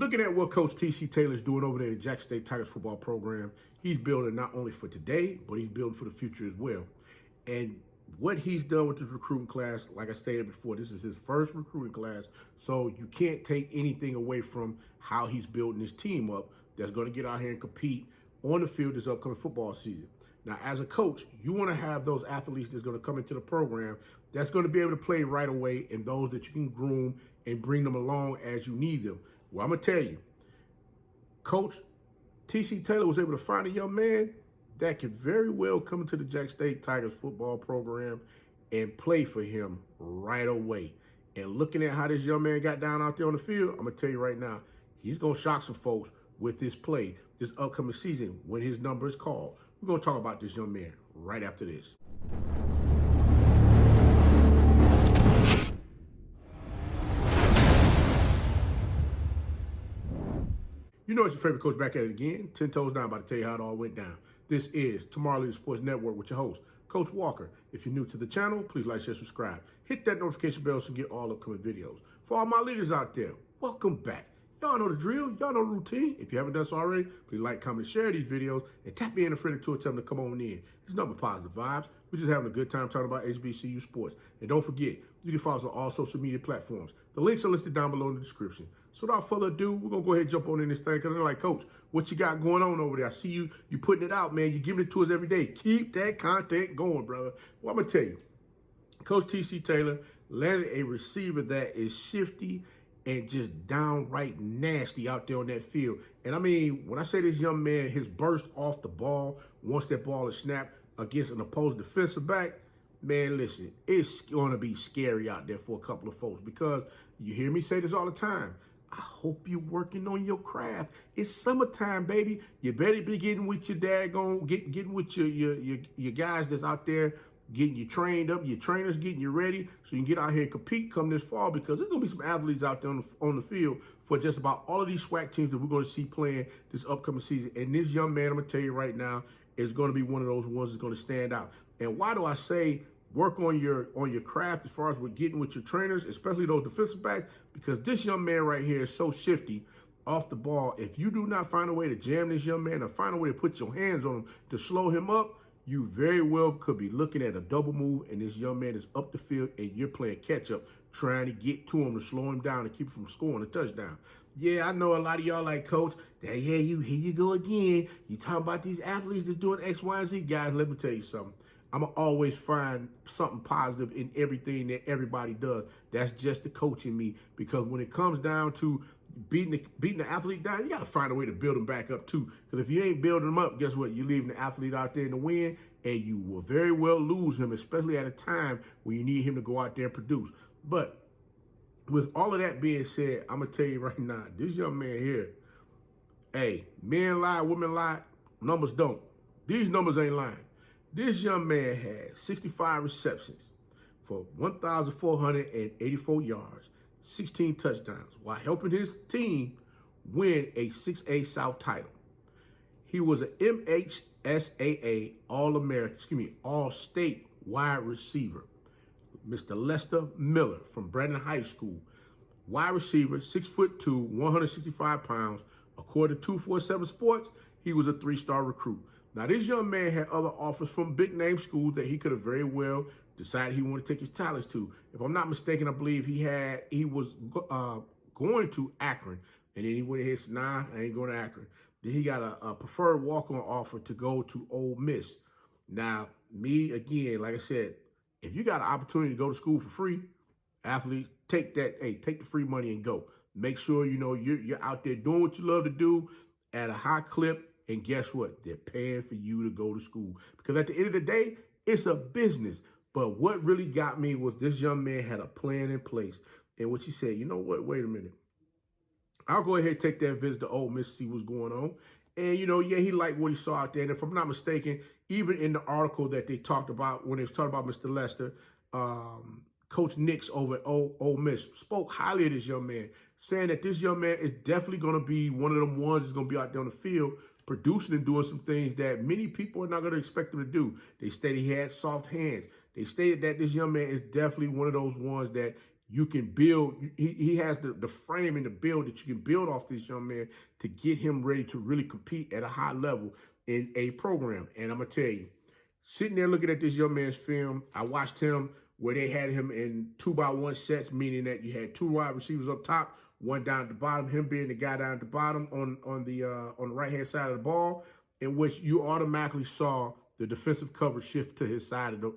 Looking at what Coach T.C. Taylor is doing over there at Jackson State Tigers football program, he's building not only for today, but he's building for the future as well. And what he's done with this recruiting class, like I stated before, this is his first recruiting class, so you can't take anything away from how he's building his team up that's going to get out here and compete on the field this upcoming football season. Now, as a coach, you want to have those athletes that's going to come into the program that's going to be able to play right away, and those that you can groom and bring them along as you need them. Well, I'm going to tell you, Coach T.C. Taylor was able to find a young man that could very well come into the Jackson State Tigers football program and play for him right away. And looking at how this young man got down out there on the field, I'm going to tell you right now, he's going to shock some folks with his play this upcoming season when his number is called. We're going to talk about this young man right after this. You know it's your favorite coach back at it again. 10 toes down, about to tell you how it all went down. This is Tomorrow Leader Sports Network with your host, Coach Walker. If you're new to the channel, please like, share, subscribe. Hit that notification bell so you get all upcoming videos. For all my leaders out there, welcome back. Y'all know the drill. Y'all know the routine. If you haven't done so already, please like, comment, share these videos, and tap me in a friend or two and tell them to come on in. It's nothing but positive vibes. We're just having a good time talking about HBCU sports. And don't forget, you can follow us on all social media platforms. The links are listed down below in the description. So without further ado, we're going to go ahead and jump on in this thing because they're like, Coach, what you got going on over there? I see you putting it out, man. You're giving it to us every day. Keep that content going, brother. Well, I'm going to tell you, Coach T.C. Taylor landed a receiver that is shifty and just downright nasty out there on that field. And I mean, when I say this young man, his burst off the ball, once that ball is snapped against an opposed defensive back, man, listen, it's going to be scary out there for a couple of folks because you hear me say this all the time. I hope you're working on your craft. It's summertime, baby. You better be getting with your daggone, getting with your guys that's out there, getting you trained up, your trainers getting you ready so you can get out here and compete come this fall because there's going to be some athletes out there on the field for just about all of these SWAC teams that we're going to see playing this upcoming season. And this young man, I'm going to tell you right now, is going to be one of those ones that's going to stand out. And why do I say work on your craft as far as with getting with your trainers, especially those defensive backs? Because this young man right here is so shifty off the ball. If you do not find a way to jam this young man or find a way to put your hands on him to slow him up, you very well could be looking at a double move and this young man is up the field and you're playing catch up, trying to get to him to slow him down and keep him from scoring a touchdown. Yeah, I know a lot of y'all like, Coach, here you go again. You talking about these athletes that's doing X, Y, and Z. Guys, let me tell you something. I'm going to always find something positive in everything that everybody does. That's just the coach in me. Because when it comes down to beating the athlete down, you got to find a way to build them back up too. Because if you ain't building them up, guess what? You're leaving the athlete out there in the wind, and you will very well lose him, especially at a time when you need him to go out there and produce. But with all of that being said, I'm going to tell you right now, this young man here, hey, men lie, women lie, numbers don't. These numbers ain't lying. This young man had 65 receptions for 1,484 yards, 16 touchdowns, while helping his team win a 6A South title. He was an MHSAA All-American, All-State wide receiver. Mr. Lester Miller from Brandon High School, wide receiver, 6'2", 165 pounds. According to 247 Sports, he was a 3-star recruit. Now, this young man had other offers from big-name schools that he could have very well decided he wanted to take his talents to. If I'm not mistaken, I believe he was going to Akron, and then he went ahead and said, nah, I ain't going to Akron. Then he got a preferred walk-on offer to go to Ole Miss. Now, me, again, like I said, if you got an opportunity to go to school for free, athletes, take that, take the free money and go. Make sure, you're out there doing what you love to do at a high clip. And guess what? They're paying for you to go to school. Because at the end of the day, it's a business. But what really got me was this young man had a plan in place. And what he said, you know what? Wait a minute. I'll go ahead and take that visit to Ole Miss, see what's going on. And, yeah, he liked what he saw out there. And if I'm not mistaken, even in the article that they talked about, when they was talking about Mr. Lester, Coach Nix over at Ole Miss spoke highly of this young man, saying that this young man is definitely going to be one of them ones that's going to be out there on the field producing and doing some things that many people are not going to expect him to do. They stated he had soft hands. They stated that this young man is definitely one of those ones that you can build. He has the frame and the build that you can build off this young man to get him ready to really compete at a high level in a program. And I'm going to tell you, sitting there looking at this young man's film, I watched him where they had him in 2-by-1 sets, meaning that you had two wide receivers up top, one down at the bottom, him being the guy down at the bottom on the right-hand side of the ball, in which you automatically saw the defensive coverage shift to his side of the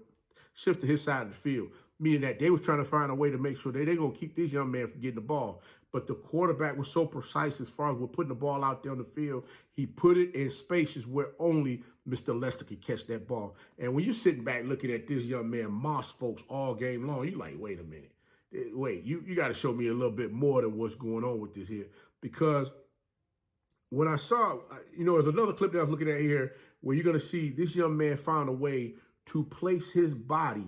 field, meaning that they was trying to find a way to make sure that they're going to keep this young man from getting the ball. But the quarterback was so precise as far as we're putting the ball out there on the field. He put it in spaces where only Mr. Lester could catch that ball. And when you're sitting back looking at this young man moss folks all game long, you're like, wait a minute. Wait, you got to show me a little bit more than what's going on with this here. Because when I saw, there's another clip that I was looking at here where you're going to see this young man found a way to place his body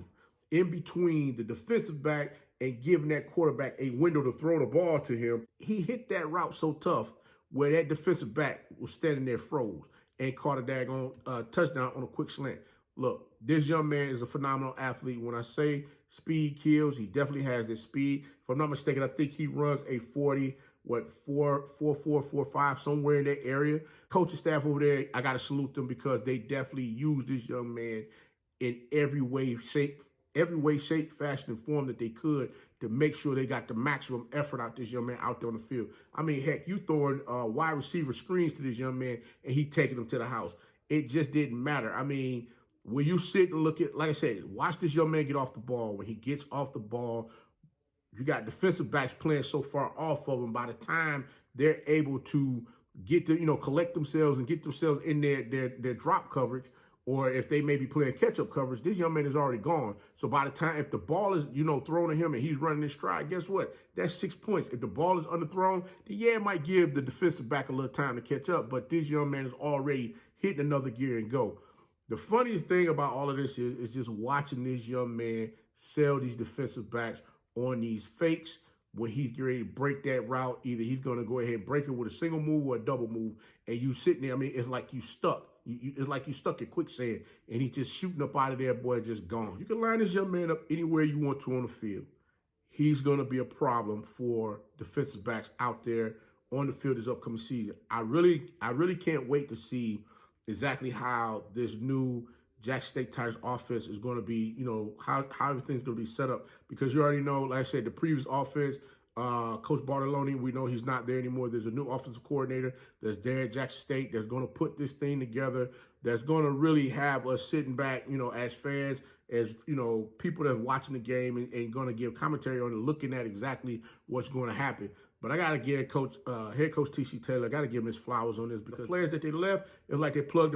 in between the defensive back and giving that quarterback a window to throw the ball to him. He hit that route so tough where that defensive back was standing there froze and caught a daggone touchdown on a quick slant. Look, this young man is a phenomenal athlete. When I say speed kills, he definitely has this speed. If I'm not mistaken, I think he runs a 4.5, somewhere in that area. Coaching staff over there, I got to salute them because they definitely use this young man in every way, shape, fashion, and form that they could to make sure they got the maximum effort out this young man out there on the field. I mean, heck, you throwing wide receiver screens to this young man and he taking them to the house. It just didn't matter. I mean, when you sit and look at, like I said, watch this young man get off the ball. When he gets off the ball, you got defensive backs playing so far off of him. By the time they're able to get to, collect themselves and get themselves in their drop coverage, or if they may be playing catch-up coverage, this young man is already gone. So by the time, if the ball is, thrown at him and he's running his stride, guess what? That's 6 points. If the ball is underthrown, then yeah, it might give the defensive back a little time to catch up, but this young man is already hitting another gear and go. The funniest thing about all of this is just watching this young man sell these defensive backs on these fakes. When he's ready to break that route, either he's going to go ahead and break it with a single move or a double move, and you sitting there, I mean, it's like you stuck. It's like you stuck in quicksand, and he's just shooting up out of there, boy, just gone. You can line this young man up anywhere you want to on the field. He's going to be a problem for defensive backs out there on the field this upcoming season. I really can't wait to see exactly how this new Jackson State Tigers offense is going to be, how everything's going to be set up. Because you already know, like I said, the previous offense, Coach Bartoloni, we know he's not there anymore. There's a new offensive coordinator that's there at Jackson State that's going to put this thing together, that's going to really have us sitting back, as fans, as, people that are watching the game and going to give commentary on it, looking at exactly what's going to happen. But I got to give head coach T.C. Taylor, I got to give him his flowers on this, because the players that they left, it's like they plugged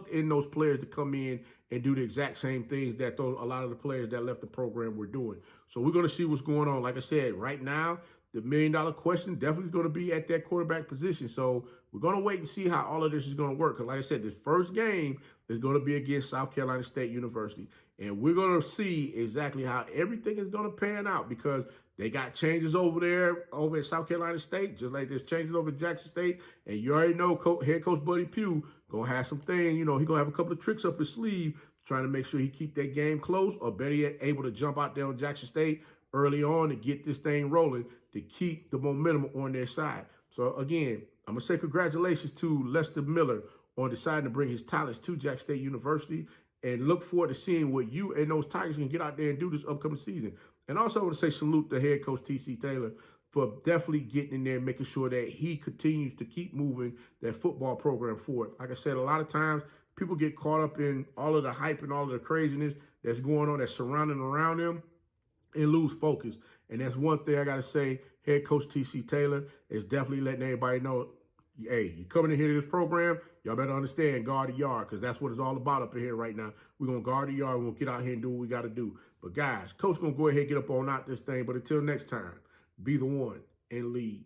in those players to come in and do the exact same things that a lot of the players that left the program were doing. So we're going to see what's going on. Like I said, right now, the $1 million question definitely is going to be at that quarterback position. So we're going to wait and see how all of this is going to work. Because like I said, this first game is going to be against South Carolina State University. And we're going to see exactly how everything is going to pan out, because they got changes over at South Carolina State, just like there's changes over at Jackson State. And you already know head coach Buddy Pugh going to have some things, he's going to have a couple of tricks up his sleeve, trying to make sure he keep that game close, or better yet, able to jump out there on Jackson State early on and get this thing rolling to keep the momentum on their side. So again, I'm going to say congratulations to Lester Miller on deciding to bring his talents to Jackson State University, and look forward to seeing what you and those Tigers can get out there and do this upcoming season. And also I want to say salute to head coach T.C. Taylor for definitely getting in there and making sure that he continues to keep moving that football program forward. Like I said, a lot of times people get caught up in all of the hype and all of the craziness that's going on, that's surrounding around them, and lose focus. And that's one thing I got to say, head coach T.C. Taylor is definitely letting everybody know, hey, you coming in here to this program, y'all better understand, guard the yard, because that's what it's all about up in here right now. We're going to guard the yard. We're going to get out here and do what we got to do. But, guys, coach going to go ahead and get up on out this thing. But until next time, be the one and lead.